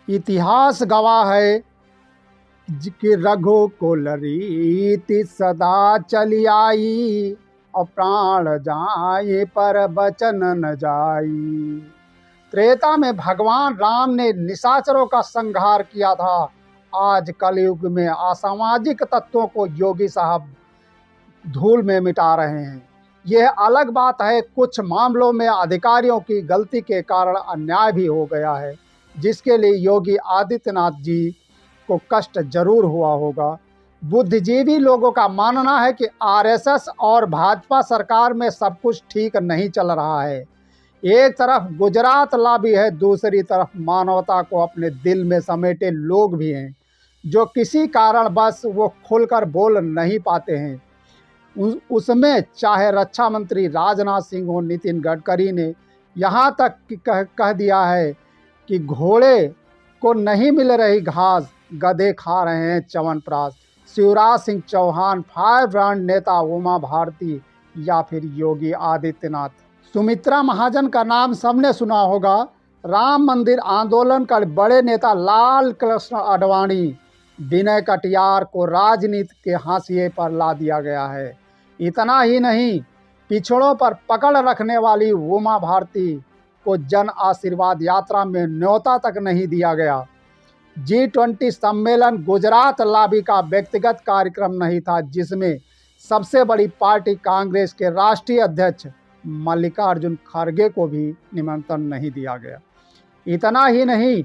इतिहास गवाह है कि रघुकुल रीति सदा चली आई, और प्राण जाए पर बचन न जाई। त्रेता में भगवान राम ने निशाचरों का संहार किया था। आज कलयुग में असामाजिक तत्वों को योगी साहब धूल में मिटा रहे हैं। यह अलग बात है, कुछ मामलों में अधिकारियों की गलती के कारण अन्याय भी हो गया है, जिसके लिए योगी आदित्यनाथ जी को कष्ट जरूर हुआ होगा। बुद्धिजीवी लोगों का मानना है कि आरएसएस और भाजपा सरकार में सब कुछ ठीक नहीं चल रहा है। एक तरफ गुजरात लॉबी है, दूसरी तरफ मानवता को अपने दिल में समेटे लोग भी हैं, जो किसी कारण बस वो खुलकर बोल नहीं पाते हैं। उसमें चाहे रक्षा मंत्री राजनाथ सिंह हो, नितिन गडकरी ने यहाँ तक कह दिया है कि घोड़े को नहीं मिल रही घास, गधे खा रहे हैं च्यवनप्राश। शिवराज सिंह चौहान, फायर ब्रांड नेता उमा भारती या फिर योगी आदित्यनाथ। सुमित्रा महाजन का नाम सबने सुना होगा। राम मंदिर आंदोलन का बड़े नेता लाल कृष्ण आडवाणी, विनय कटियार को राजनीति के हाशिए पर ला दिया गया है। इतना ही नहीं, पिछड़ों पर पकड़ रखने वाली उमा भारती को जन आशीर्वाद यात्रा में न्योता तक नहीं दिया गया। G20 सम्मेलन गुजरात लॉबी का व्यक्तिगत कार्यक्रम नहीं था, जिसमें सबसे बड़ी पार्टी कांग्रेस के राष्ट्रीय अध्यक्ष मल्लिकार्जुन खड़गे को भी निमंत्रण नहीं दिया गया। इतना ही नहीं,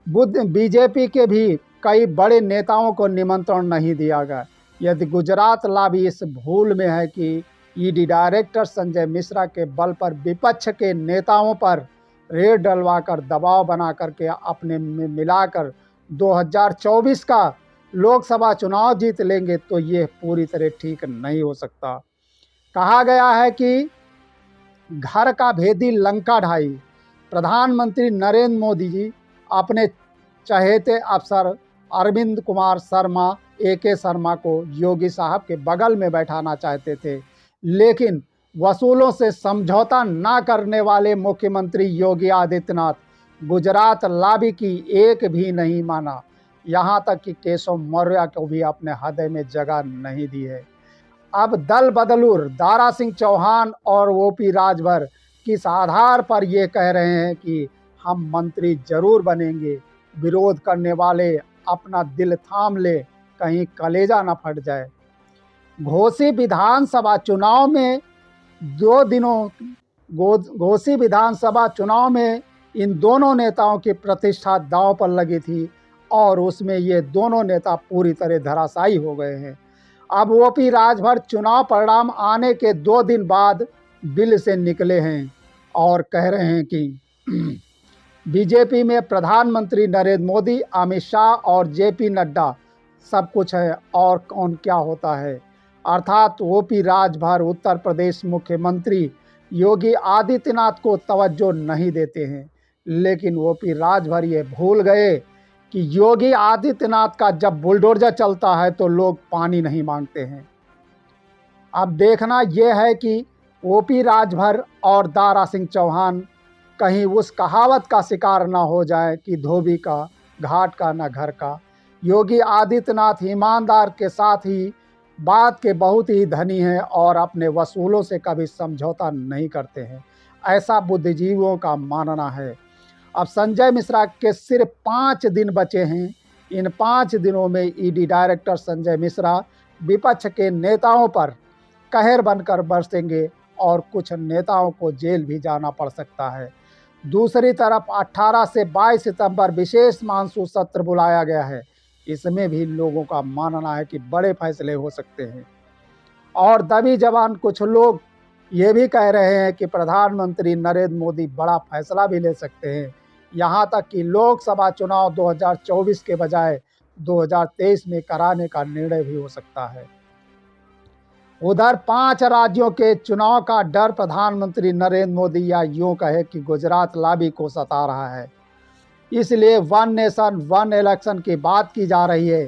बीजेपी के भी कई बड़े नेताओं को निमंत्रण नहीं दिया गया। यदि गुजरात लॉबी इस भूल में है कि ईडी डायरेक्टर संजय मिश्रा के बल पर विपक्ष के नेताओं पर रेड डलवाकर दबाव बना करके अपने में मिलाकर 2024 का लोकसभा चुनाव जीत लेंगे, तो ये पूरी तरह ठीक नहीं हो सकता। कहा गया है कि घर का भेदी लंका ढाई। प्रधानमंत्री नरेंद्र मोदी जी अपने चहेते अफसर अरविंद कुमार शर्मा AK शर्मा को योगी साहब के बगल में बैठाना चाहते थे, लेकिन वसूलों से समझौता ना करने वाले मुख्यमंत्री योगी आदित्यनाथ गुजरात लॉबी की एक भी नहीं माना। यहाँ तक कि केशव मौर्य को भी अपने हृदय में जगह नहीं दी है। अब दल बदलूर दारा सिंह चौहान और OP राजभर किस आधार पर ये कह रहे हैं कि हम मंत्री जरूर बनेंगे। विरोध करने वाले अपना दिल थाम ले, कहीं कलेजा न फट जाए। घोसी विधानसभा चुनाव में घोसी विधानसभा चुनाव में इन दोनों नेताओं की प्रतिष्ठा दांव पर लगी थी, और उसमें ये दोनों नेता पूरी तरह धराशायी हो गए हैं। अब OP राजभर चुनाव परिणाम आने के 2 दिन बाद दिल से निकले हैं और कह रहे हैं कि बीजेपी में प्रधानमंत्री नरेंद्र मोदी, अमित शाह और JP नड्डा सब कुछ है, और कौन क्या होता है। अर्थात OP राजभर उत्तर प्रदेश मुख्यमंत्री योगी आदित्यनाथ को तवज्जो नहीं देते हैं, लेकिन OP राजभर ये भूल गए कि योगी आदित्यनाथ का जब बुलडोजर चलता है तो लोग पानी नहीं मांगते हैं। अब देखना यह है कि OP राजभर और दारा सिंह चौहान कहीं उस कहावत का शिकार ना हो जाए कि धोबी का घाट का ना घर का। योगी आदित्यनाथ ईमानदार के साथ ही बात के बहुत ही धनी हैं और अपने वसूलों से कभी समझौता नहीं करते हैं, ऐसा बुद्धिजीवियों का मानना है। अब संजय मिश्रा के सिर्फ 5 दिन बचे हैं। इन 5 दिनों में ईडी डायरेक्टर संजय मिश्रा विपक्ष के नेताओं पर कहर बनकर बरसेंगे और कुछ नेताओं को जेल भी जाना पड़ सकता है। दूसरी तरफ 18 से 22 सितंबर विशेष मानसून सत्र बुलाया गया है। इसमें भी लोगों का मानना है कि बड़े फैसले हो सकते हैं, और दबी जवान कुछ लोग ये भी कह रहे हैं कि प्रधानमंत्री नरेंद्र मोदी बड़ा फैसला भी ले सकते हैं। यहाँ तक कि लोकसभा चुनाव 2024 के बजाय 2023 में कराने का निर्णय भी हो सकता है। उधर 5 राज्यों के चुनाव का डर प्रधानमंत्री नरेंद्र मोदी या यूँ कहे कि गुजरात लॉबी को सता रहा है। इसलिए 1 नेशन 1 इलेक्शन की बात की जा रही है।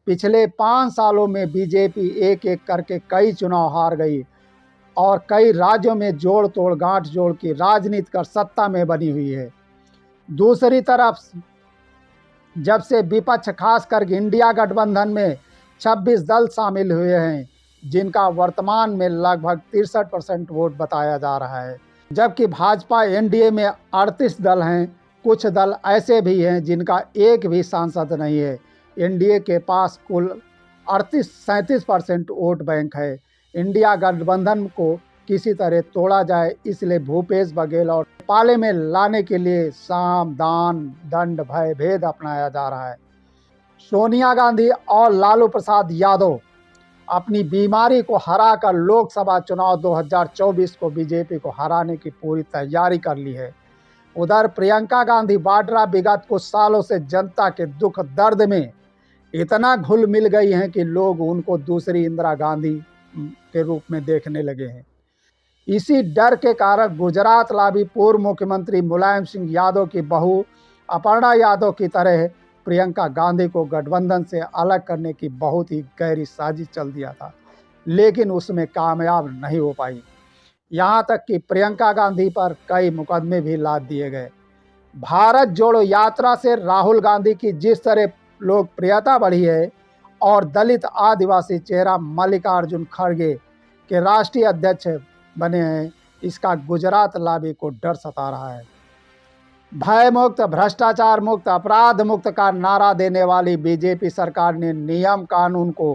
पिछले 5 सालों में बीजेपी एक एक करके कई चुनाव हार गई और कई राज्यों में जोड़ तोड़ गांठ जोड़ की राजनीति कर सत्ता में बनी हुई है। दूसरी तरफ जब से विपक्ष खासकर इंडिया गठबंधन में 26 दल शामिल हुए हैं, जिनका वर्तमान में लगभग 63% वोट बताया जा रहा है, जबकि भाजपा एनडीए में 38 दल हैं। कुछ दल ऐसे भी हैं जिनका एक भी सांसद नहीं है। एनडीए के पास कुल 37% वोट बैंक है। इंडिया गठबंधन को किसी तरह तोड़ा जाए, इसलिए भूपेश बघेल और पाले में लाने के लिए साम दान दंड भय भेद अपनाया जा रहा है। सोनिया गांधी और लालू प्रसाद यादव अपनी बीमारी को हराकर लोकसभा चुनाव 2024 को बीजेपी को हराने की पूरी तैयारी कर ली है। उधर प्रियंका गांधी वाड्रा विगत कुछ सालों से जनता के दुख दर्द में इतना घुल मिल गई हैं कि लोग उनको दूसरी इंदिरा गांधी के रूप में देखने लगे हैं। इसी डर के कारण गुजरात लाभी पूर्व मुख्यमंत्री मुलायम सिंह यादव की बहू अपर्णा यादव की तरह प्रियंका गांधी को गठबंधन से अलग करने की बहुत ही गहरी साजिश चल दिया था, लेकिन उसमें कामयाब नहीं हो पाई। यहाँ तक कि प्रियंका गांधी पर कई मुकदमे भी लाद दिए गए। भारत जोड़ो यात्रा से राहुल गांधी की जिस तरह लोकप्रियता बढ़ी है और दलित आदिवासी चेहरा मल्लिकार्जुन खड़गे के राष्ट्रीय अध्यक्ष बने हैं, इसका गुजरात लाभी को डर सता रहा है। भय मुक्त, भ्रष्टाचार मुक्त, अपराध मुक्त का नारा देने वाली बीजेपी सरकार ने नियम कानून को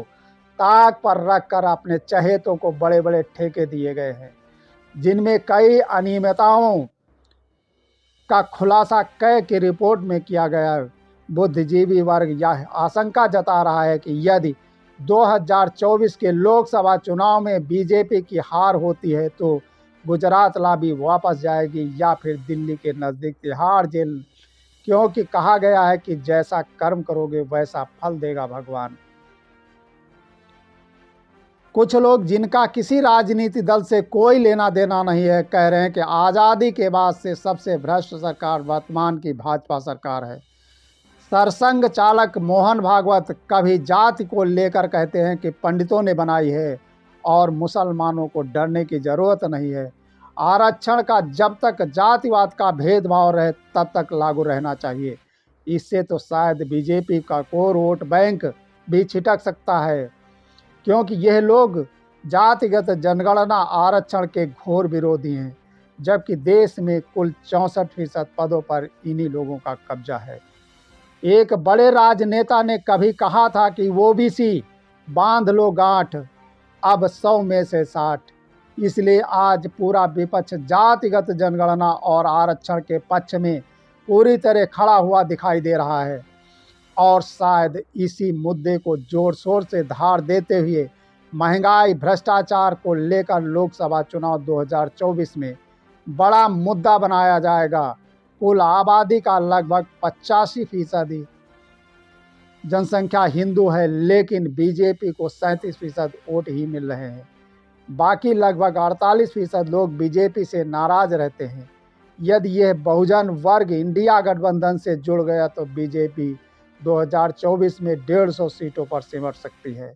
ताक पर रखकर अपने चहेतों को बड़े बड़े ठेके दिए गए हैं, जिनमें कई अनियमितताओं का खुलासा कै की रिपोर्ट में किया गया है। बुद्धिजीवी वर्ग यह आशंका जता रहा है कि यदि 2024 के लोकसभा चुनाव में बीजेपी की हार होती है तो गुजरात लाभी वापस जाएगी या फिर दिल्ली के नज़दीक तिहाड़ जेल, क्योंकि कहा गया है कि जैसा कर्म करोगे वैसा फल देगा भगवान। कुछ लोग जिनका किसी राजनीति दल से कोई लेना देना नहीं है, कह रहे हैं कि आज़ादी के बाद से सबसे भ्रष्ट सरकार वर्तमान की भाजपा सरकार है। सरसंघ चालक मोहन भागवत कभी जाति को लेकर कहते हैं कि पंडितों ने बनाई है और मुसलमानों को डरने की ज़रूरत नहीं है। आरक्षण का जब तक जातिवाद का भेदभाव रहे तब तक लागू रहना चाहिए। इससे तो शायद बीजेपी का कोर वोट बैंक भी छिटक सकता है, क्योंकि यह लोग जातिगत जनगणना आरक्षण के घोर विरोधी हैं, जबकि देश में कुल 64% पदों पर इन्हीं लोगों का कब्जा है। एक बड़े राजनेता ने कभी कहा था कि ओबीसी बांध लो गांठ, अब 100 में से 60। इसलिए आज पूरा विपक्ष जातिगत जनगणना और आरक्षण के पक्ष में पूरी तरह खड़ा हुआ दिखाई दे रहा है और शायद इसी मुद्दे को जोर शोर से धार देते हुए महंगाई, भ्रष्टाचार को लेकर लोकसभा चुनाव 2024 में बड़ा मुद्दा बनाया जाएगा। कुल आबादी का लगभग 85% जनसंख्या हिंदू है, लेकिन बीजेपी को 37% वोट ही मिल रहे हैं। बाकी लगभग 48% लोग बीजेपी से नाराज रहते हैं। यदि यह बहुजन वर्ग इंडिया गठबंधन से जुड़ गया तो बीजेपी 2024 में 150 सीटों पर सिमट सकती है।